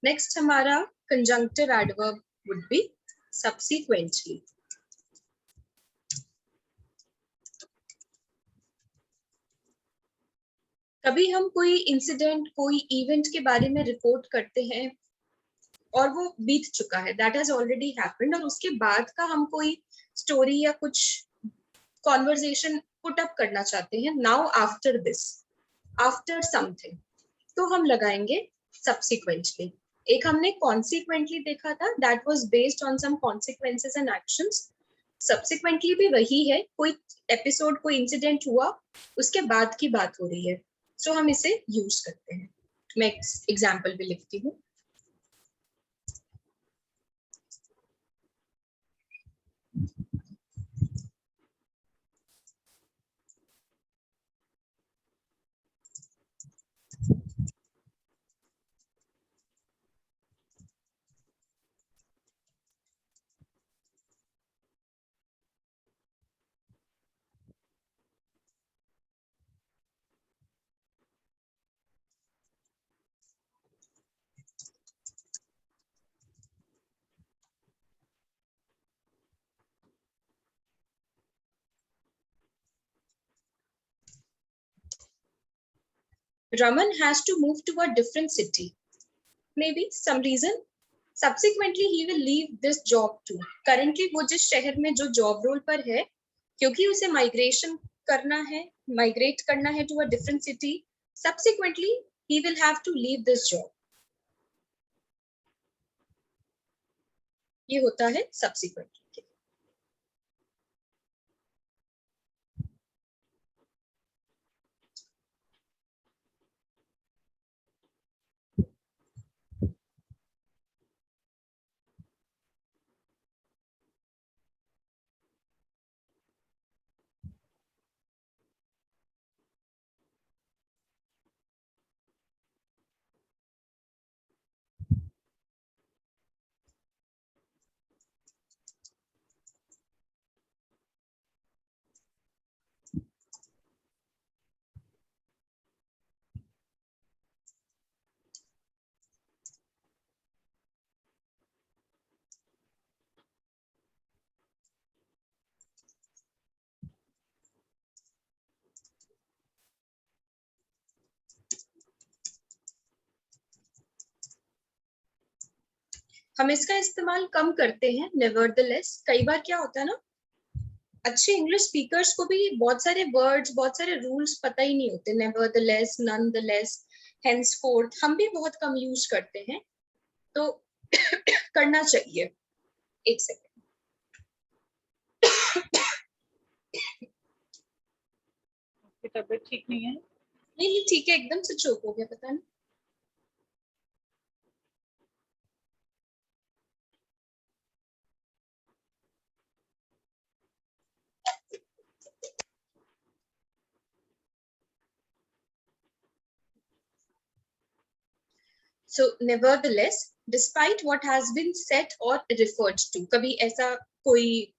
Next हमारा conjunctive adverb would be subsequently. कभी हम कोई इंसिडेंट, कोई इवेंट के बारे में रिपोर्ट करते हैं और वो बीत चुका है, दैट हैज ऑलरेडी हैपेंड, और उसके बाद का हम कोई स्टोरी या कुछ कॉन्वर्जेशन पुट अप करना चाहते हैं, now after this, after something, तो हम लगाएंगे सब्सिक्वेंटली. एक हमने कॉन्सिक्वेंटली देखा था, that was based on some consequences and actions. Subsequently भी वही है, कोई एपिसोड, कोई इंसिडेंट हुआ, उसके बाद की बात हो रही है, सो हम इसे यूज करते हैं. मैं एग्जाम्पल भी लिखती हूँ. Raman has to move to a different city. Maybe some reason. Subsequently, he will leave this job too. Currently, वो जिस शहर में जो जॉब रोल पर है, क्योंकि उसे माइग्रेशन करना है, माइग्रेट करना है to a different city, subsequently he will have to leave this job. ये होता है subsequently. हम इसका इस्तेमाल कम करते हैं, nevertheless. कई बार क्या होता है ना, अच्छे इंग्लिश स्पीकर्स को भी बहुत सारे वर्ड्स, बहुत सारे रूल्स पता ही नहीं होते. nevertheless, nonetheless, henceforth हम भी बहुत कम यूज करते हैं, तो करना चाहिए. एक सेकेंड. तबीयत ठीक नहीं है? नहीं ठीक है, एकदम से चोक हो गया, पता नहीं. So nevertheless, despite what has been said or referred to, कभी ऐसा कोई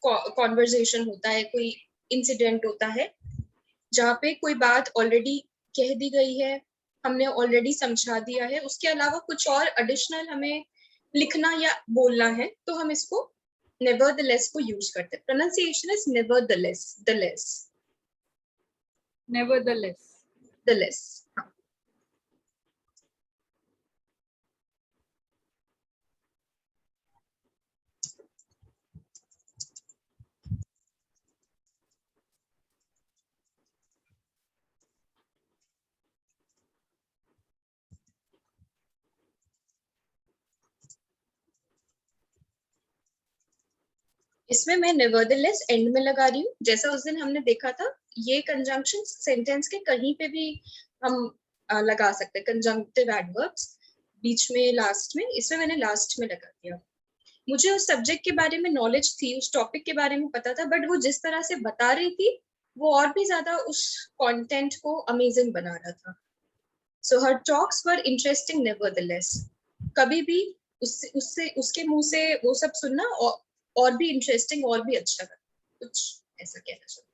कॉन्वर्जेशन होता है, कोई इंसिडेंट होता है जहाँ पे कोई बात ऑलरेडी कह दी गई है, हमने ऑलरेडी समझा दिया है, उसके अलावा कुछ और एडिशनल हमें लिखना या बोलना है, तो हम इसको nevertheless को यूज करते हैं. Pronunciation is nevertheless, the less, nevertheless, the less. हाँ. इसमें मैं nevertheless एंड में लगा रही हूँ, जैसा उस दिन हमने देखा था. ये कंजंक्शन सेंटेंस के कहीं पे भी हम लगा सकते हैं, कंजंक्टिव एडवर्ब्स बीच में, लास्ट में. इसमें मैंने लास्ट में लगा दिया. मुझे उस सब्जेक्ट के बारे में नॉलेज थी, उस टॉपिक के बारे में पता था, बट वो जिस तरह से बता रही थी, वो और भी ज्यादा उस कंटेंट को अमेजिंग बना रहा था. सो हर टॉक्स वर इंटरेस्टिंग नेवरदलेस. कभी भी उससे उसके मुंह से वो सब सुनना और भी इंटरेस्टिंग, और भी अच्छा लगा, कुछ ऐसा कहना चाहिए.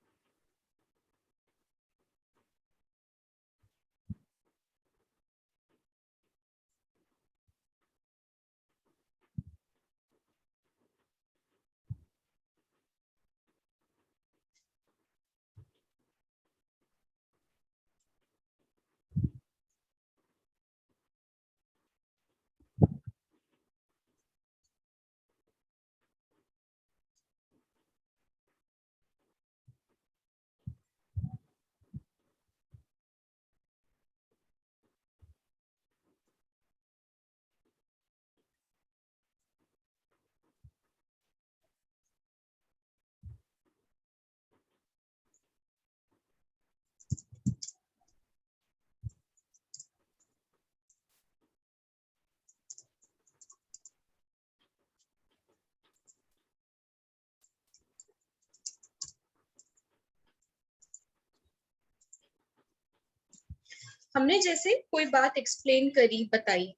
हमने जैसे कोई बात एक्सप्लेन करी, बताई,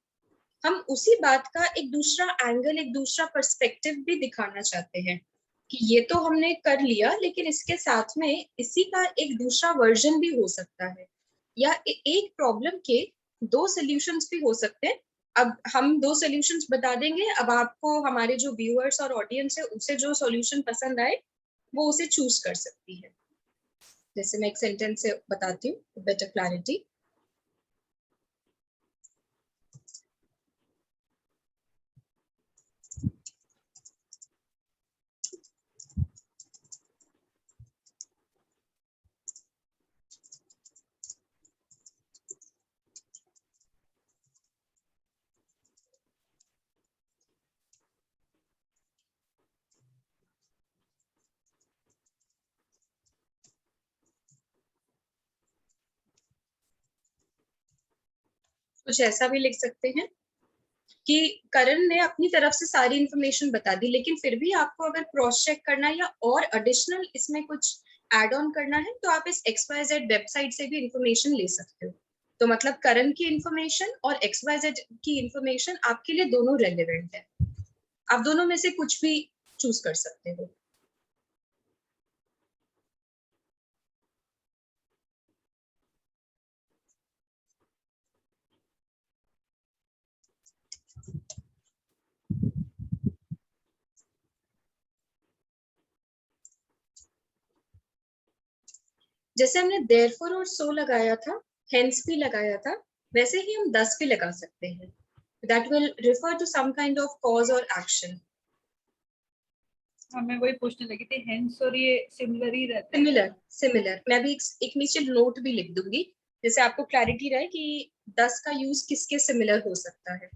हम उसी बात का एक दूसरा एंगल, एक दूसरा पर्सपेक्टिव भी दिखाना चाहते हैं कि ये तो हमने कर लिया, लेकिन इसके साथ में इसी का एक दूसरा वर्जन भी हो सकता है, या एक प्रॉब्लम के दो सॉल्यूशंस भी हो सकते हैं। अब हम दो सॉल्यूशंस बता देंगे, अब आपको, हमारे जो व्यूअर्स और ऑडियंस है, उसे जो सॉल्यूशन पसंद आए वो उसे चूज कर सकती है। जैसे मैं एक सेंटेंस से बताती हूँ, बेटर क्लैरिटी। कुछ ऐसा भी लिख सकते हैं कि करण ने अपनी तरफ से सारी इंफॉर्मेशन बता दी, लेकिन फिर भी आपको अगर क्रॉस चेक करना है या और एडिशनल इसमें कुछ ऐड ऑन करना है, तो आप इस XYZ वेबसाइट से भी इंफॉर्मेशन ले सकते हो। तो मतलब करण की इंफॉर्मेशन और XYZ की इंफॉर्मेशन आपके लिए दोनों रेलेवेंट है, आप दोनों में से कुछ भी चूज कर सकते हो। जैसे हमने therefore और so लगाया था, hence भी लगाया था, वैसे ही हम thus भी लगा सकते हैं। That will refer to some kind of cause or action. मैं वही पूछने लगी थी, हेंस और ये सिमिलर ही रहते हैं। सिमिलर मैं भी एक नीचे नोट भी लिख दूंगी, जैसे आपको क्लैरिटी रहे कि दस का यूज किसके सिमिलर हो सकता है।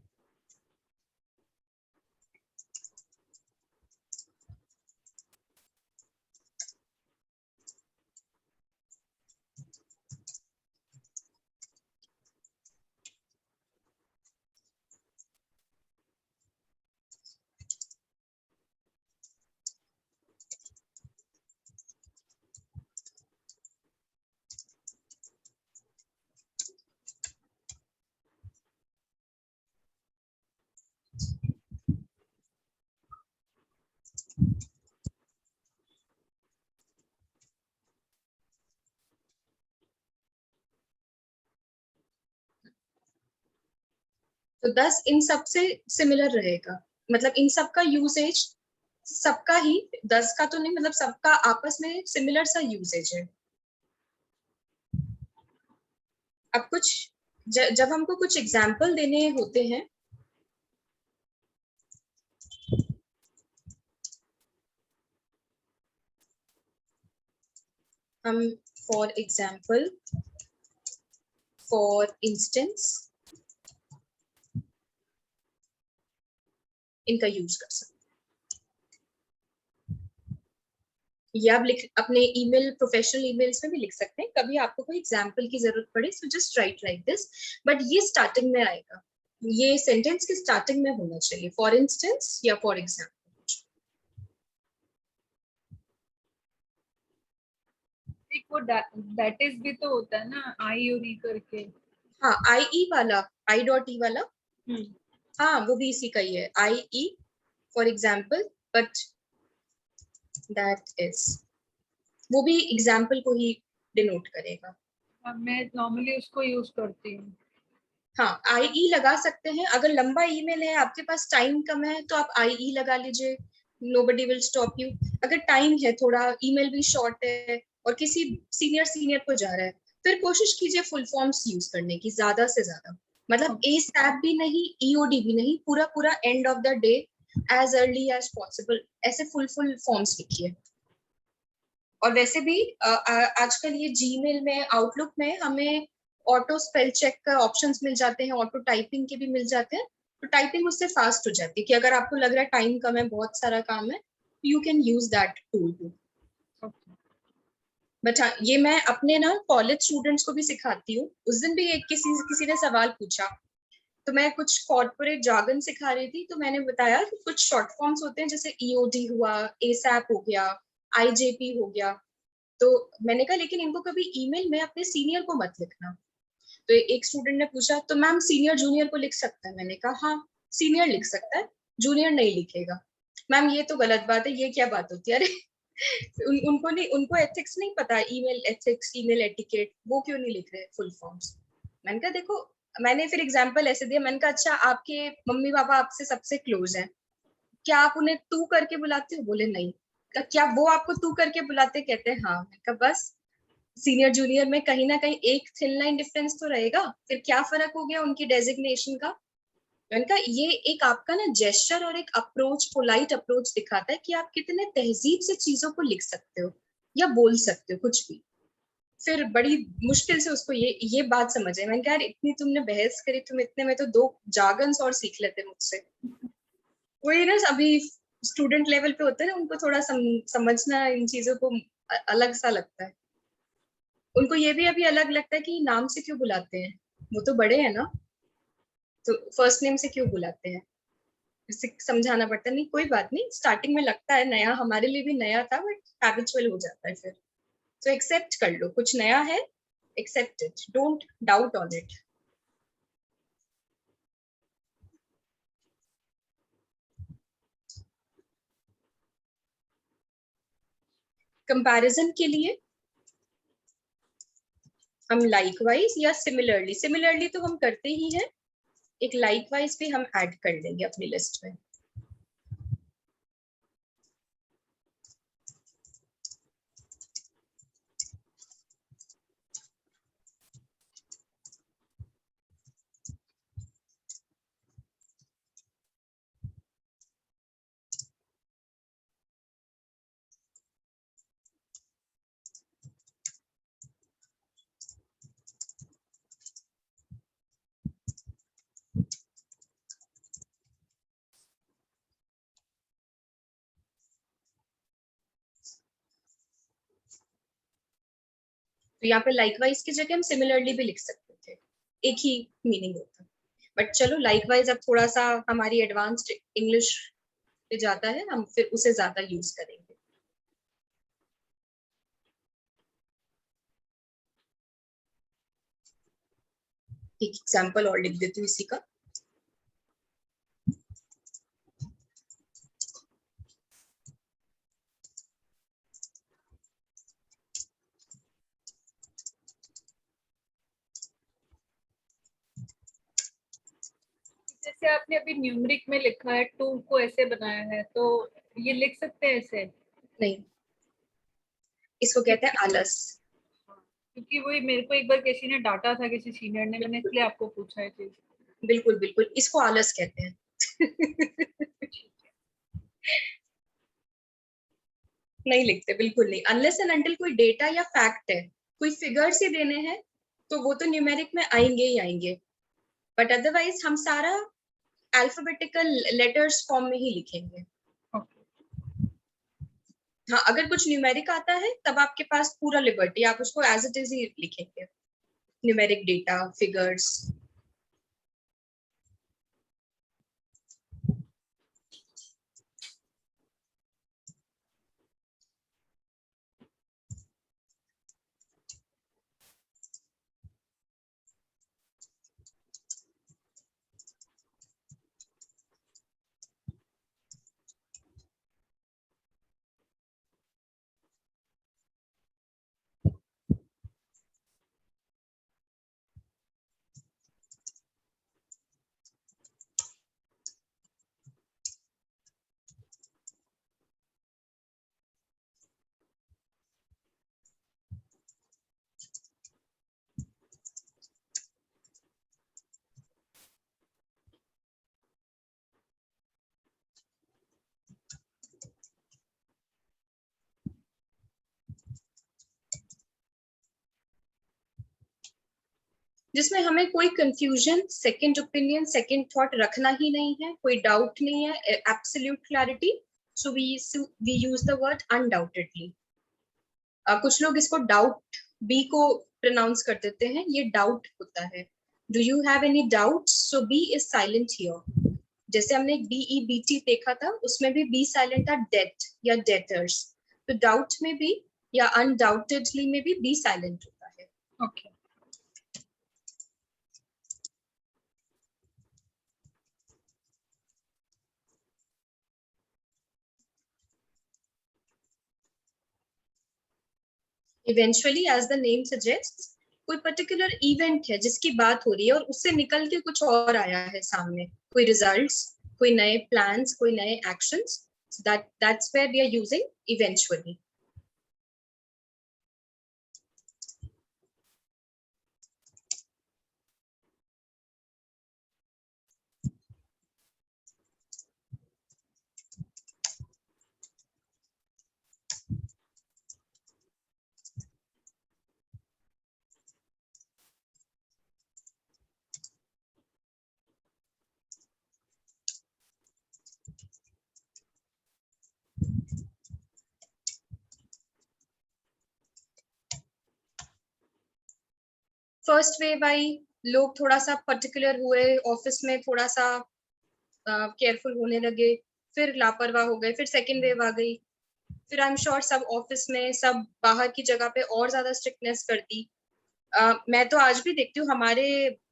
तो 10 इन सब से सिमिलर रहेगा, मतलब इन सब का यूसेज सबका ही, 10 का तो नहीं, मतलब सबका आपस में सिमिलर सा यूसेज है। अब कुछ जब हमको कुछ एग्जाम्पल देने होते हैं, हम फॉर एग्जाम्पल, फॉर इंस्टेंस इनका यूज कर सकते हैं। या आप लिख, अपने ईमेल, प्रोफेशनल ईमेल्स में भी लिख सकते हैं, कभी आपको कोई एग्जाम्पल की जरूरत पड़े, so just right like this, but ये स्टार्टिंग में आएगा, ये सेंटेंस के स्टार्टिंग में होना चाहिए, फॉर इंस्टेंस या फॉर एग्जाम्पल। एक वो दैट इज भी तो होता है ना, आई और ई करके। हाँ, आई ई वाला, I.E वाला, हाँ वो भी इसी का ही है, I.E for example, but that is, वो भी एग्जाम्पल को ही डिनोट करेगा। मैं नॉर्मली उसको यूज करती हूँ। हाँ, I.E लगा सकते हैं, अगर लंबा ईमेल है, आपके पास टाइम कम है, तो आप I.E लगा लीजिए, nobody will stop you। अगर टाइम है थोड़ा, ईमेल भी शॉर्ट है और किसी सीनियर को जा रहा है, फिर कोशिश कीजिए फुल फॉर्म्स यूज करने की, ज्यादा से ज्यादा, मतलब ASAP भी नहीं, EOD भी नहीं, पूरा पूरा end of the day, as early as possible, ऐसे फुल फॉर्म्स लिखिए। और वैसे भी आजकल ये जीमेल में, आउटलुक में हमें ऑटो स्पेल चेक का ऑप्शंस मिल जाते हैं, ऑटो टाइपिंग के भी मिल जाते हैं, तो टाइपिंग उससे फास्ट हो जाती है, कि अगर आपको लग रहा है टाइम कम है, बहुत सारा काम है, you can use that tool too. But हाँ, ये मैं अपने ना कॉलेज स्टूडेंट्स को भी सिखाती हूँ। उस दिन भी एक किसी ने सवाल पूछा, तो मैं कुछ कॉर्पोरेट जार्गन सिखा रही थी, तो मैंने बताया कि कुछ शॉर्ट फॉर्म्स होते हैं, जैसे EOD हुआ, ASAP हो गया, IJP हो गया, तो मैंने कहा लेकिन इनको कभी ईमेल में अपने सीनियर को मत लिखना, तो एक स्टूडेंट ने पूछा तो मैम सीनियर जूनियर को लिख सकता है? मैंने कहा हाँ सीनियर लिख सकता है, जूनियर नहीं लिखेगा। मैम ये तो गलत बात है, ये क्या बात होती है? अरे उनको एथिक्स नहीं पता, ईमेल एथिक्स, ईमेल एटिकेट, वो क्यों नहीं लिख रहे फुल फॉर्म्स? मैंने कहा देखो, मैंने फिर एग्जांपल ऐसे दिया, मैंने कहा अच्छा आपके मम्मी पापा आपसे सबसे क्लोज हैं, क्या आप उन्हें तू करके बुलाते हो? बोले नहीं। क्या वो आपको तू करके बुलाते? कहते हैं हाँ। मैंने कहा बस, सीनियर जूनियर में कहीं ना कहीं एक थिन लाइन डिफरेंस तो रहेगा, फिर क्या फर्क हो गया उनकी डेजिग्नेशन का? मैंने कहा ये एक आपका ना जेस्चर और एक अप्रोच, पोलाइट अप्रोच दिखाता है कि आप कितने तहजीब से चीजों को लिख सकते हो या बोल सकते हो कुछ भी। फिर बड़ी मुश्किल से उसको ये बात समझ आई। मैंने कहा यार इतनी तुमने बहस करी, तुम इतने में तो 2 जार्गन्स और सीख लेते मुझसे। वही ना, अभी स्टूडेंट लेवल पे होते हैं ना, उनको थोड़ा समझना इन चीजों को अलग सा लगता है। उनको ये भी अभी अलग लगता है कि नाम से क्यों बुलाते हैं, वो तो बड़े हैं ना, तो फर्स्ट नेम से क्यों बुलाते हैं? इसे समझाना पड़ता है। नहीं कोई बात नहीं, स्टार्टिंग में लगता है नया, हमारे लिए भी नया था, बट हैबिचुअल हो जाता है फिर। तो एक्सेप्ट कर लो, कुछ नया है, accept it, don't doubt on it. Comparison के लिए हम लाइकवाइज या सिमिलरली, सिमिलरली तो हम करते ही हैं, एक लाइकवाइज भी हम ऐड कर लेंगे अपनी लिस्ट में। तो यहाँ पे लाइकवाइज की जगह हम सिमिलरली भी लिख सकते थे, एक ही मीनिंग होता। बट चलो लाइकवाइज अब थोड़ा सा हमारी एडवांस्ड इंग्लिश पे जाता है, हम फिर उसे ज्यादा यूज करेंगे। एक एग्जाम्पल और लिख देती हूँ इसी का। जैसे आपने अभी न्यूमरिक में लिखा है, टू को ऐसे बनाया है, तो ये लिख सकते हैं ऐसे? नहीं, इसको कहते हैं आलस। क्योंकि वही मेरे को एक बार किसी ने डांटा था, किसी सीनियर ने, मैंने इसलिए आपको पूछा है चीज। बिल्कुल बिल्कुल, इसको आलस कहते हैं। नहीं लिखते, बिल्कुल नहीं, अनलेस एंड अनटिल कोई डेटा या फैक्ट है, कोई फिगर्स ही देने हैं, तो वो तो न्यूमेरिक में आएंगे ही आएंगे। बट अदरवाइज हम सारा अल्फाबेटिकल लेटर्स फॉर्म में ही लिखेंगे। हाँ, अगर कुछ न्यूमेरिक आता है तब आपके पास पूरा लिबर्टी, आप उसको एज इट इज ही लिखेंगे, न्यूमेरिक डेटा, फिगर्स। जिसमें हमें कोई confusion, second opinion, second thought रखना ही नहीं है, कोई डाउट नहीं है, absolute clarity. So we use the word undoubtedly. कुछ लोग इसको डाउट बी को प्रोनाउंस कर देते हैं, ये डाउट होता है। Do you have any doubt? So B is silent here. जैसे हमने DEBT देखा था, उसमें भी बी साइलेंट था, डेट या डेटर्स। तो डाउट में भी या अनडाउटेडली में भी बी साइलेंट होता है। Okay. Eventually, as the name suggests, कोई पर्टिकुलर इवेंट है जिसकी बात हो रही है और उससे निकल के कुछ और आया है सामने, कोई रिजल्ट्स, कोई नए प्लान्स, कोई नए actions. That's where we are using eventually. First wave आई, लोग थोड़ा सा पर्टिकुलर हुए, ऑफिस में थोड़ा सा केयरफुल होने लगे, फिर लापरवाह हो गए, फिर सेकेंड वेव आ गई, फिर आई एम श्योर सब ऑफिस में, सब बाहर की जगह पे और ज्यादा स्ट्रिक्टनेस कर दी. मैं तो आज भी देखती हूँ, हमारे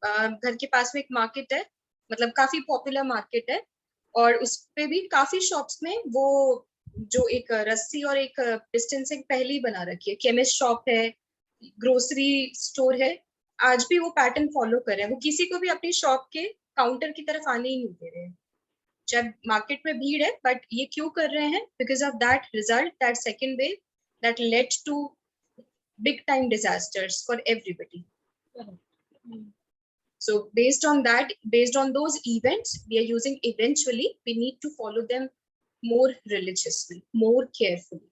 घर के पास में एक मार्केट है, मतलब काफी पॉपुलर मार्केट है, और उस पे भी काफी शॉप्स में वो जो एक रस्सी और एक डिस्टेंसिंग पहले ही बना रखी है. केमिस्ट शॉप है, ग्रोसरी स्टोर है, आज भी वो पैटर्न फॉलो कर रहे हैं. वो किसी को भी अपनी शॉप के काउंटर की तरफ आने ही नहीं दे रहे हैं, जब मार्केट में भीड़ है. बट ये क्यों कर रहे हैं? Because of that result, that second wave, that led to big time disasters for everybody. So based on that, based on those events, we are using eventually. We need to follow them more religiously, more carefully.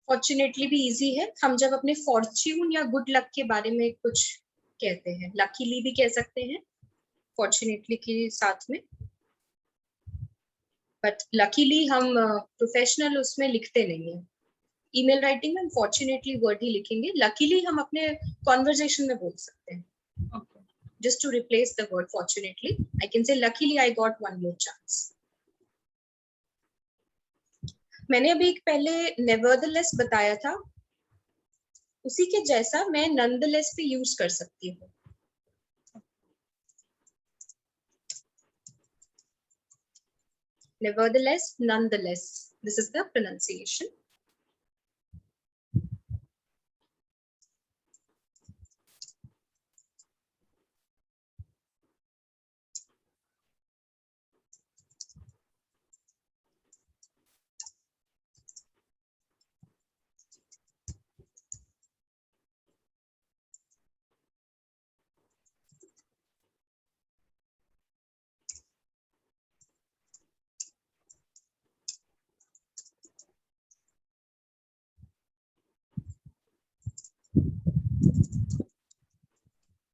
Fortunately भी easy है. हम जब अपने Fortune या good luck के बारे में कुछ कहते हैं, लकीली भी कह सकते हैं फॉर्चुनेटली के साथ में, बट लकीली हम प्रोफेशनल उसमें लिखते नहीं है. ईमेल राइटिंग में हम फॉर्चुनेटली वर्ड ही लिखेंगे. लकीली हम अपने कॉन्वर्जेशन में बोल सकते हैं. Just to replace the word fortunately, I can say luckily I got one more chance. मैंने अभी पहले nevertheless बताया था, उसी के जैसा मैं nonetheless भी यूज कर सकती हूँ. Nevertheless, nonetheless, this is the pronunciation.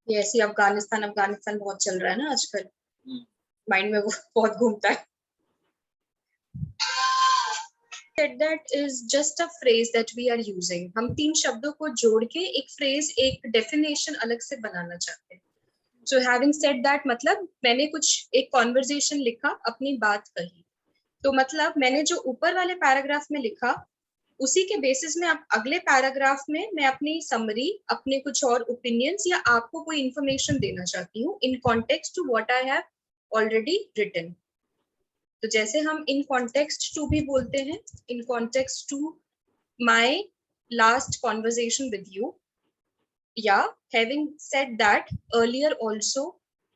ये ऐसी अफगानिस्तान अफगानिस्तान बहुत चल रहा है ना आजकल, माइंड में वो बहुत घूमता है. That is just a phrase that we are using. हम तीन शब्दों को जोड़ के एक फ्रेज, एक डेफिनेशन अलग से बनाना चाहते हैं. So having said that, मतलब मैंने कुछ एक कॉन्वर्जेशन लिखा, अपनी बात कही, तो मतलब मैंने जो ऊपर वाले पैराग्राफ में लिखा, उसी के बेसिस में अब अगले पैराग्राफ में मैं अपनी समरी, अपने कुछ और ओपिनियंस या आपको कोई इंफॉर्मेशन देना चाहती हूँ in context to what I have already written. तो जैसे हम इन कॉन्टेक्स्ट टू भी बोलते हैं, in context to my last conversation with you, या having said that earlier also,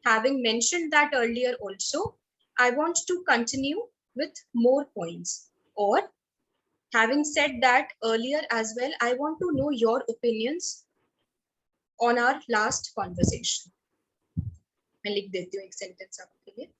having mentioned that earlier also, I want to continue with more points, or having said that earlier as well, I want to know your opinions on our last conversation. मैं लिख देती हूँ एक sentence आपके लिए.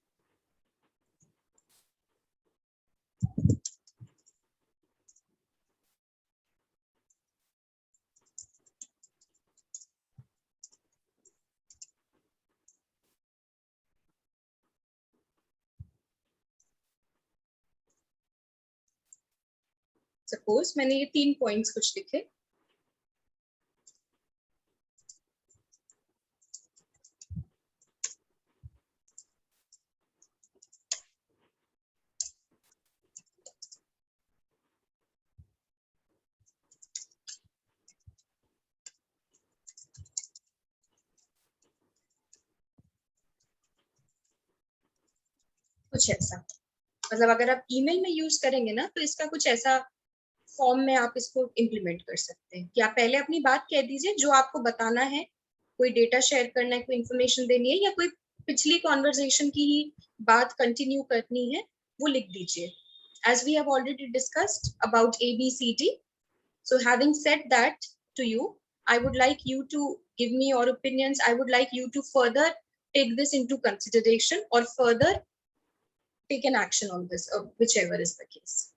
Suppose मैंने ये 3 points कुछ लिखे. कुछ ऐसा, मतलब अगर आप ईमेल में यूज करेंगे ना तो इसका कुछ ऐसा फॉर्म में आप इसको इम्प्लीमेंट कर सकते हैं कि आप पहले अपनी बात कह दीजिए जो आपको बताना है, कोई डेटा शेयर करना है, कोई इंफॉर्मेशन देनी है, या कोई पिछली कॉन्वर्सेशन की ही बात कंटिन्यू करनी है, वो लिख दीजिए. As we have already discussed about ABCD, so having said that to you, I would like you to give me your opinions. I would like you to further take this into consideration or further take an action on this, or whichever is the case.